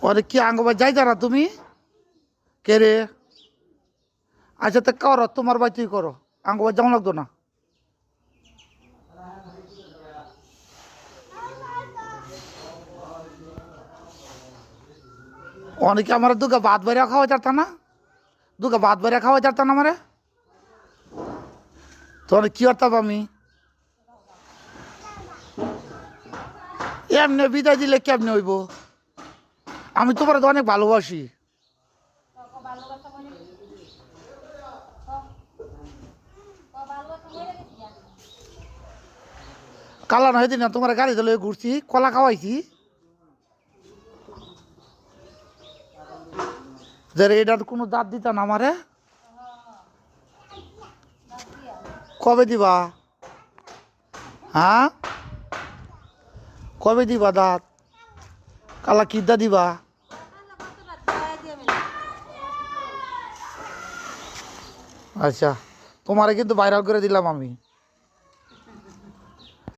ওরে কি আঙ্গবা যাই জানা তুমি কে রে? আচ্ছা তো করো, তোমার ভাই তুই করো, আঙ্গবা যাও লাগতো না। অনেকে আমার দুগা ভাত বাইরে খাওয়া যাত না, দুগা ভাত বাইরে খাওয়া যাত না আমারে। তোর কি করতাম আমি? এমনি বিদায় দিলে কেমনে হইব? আমি তোমার তো অনেক ভালোবাসি। কালা নয় দিন না তোমার গাড়ি ধরে ঘুরছি, কলা খাওয়াইছি, যে এটার কোনো দাঁত দিতা না আমারে। কবে দিবা? হ্যাঁ কবে দিবা দাঁত? কালা কিদ্দা দিবা? আচ্ছা তোমারে কিন্তু ভাইরাল করে দিলাম আমি।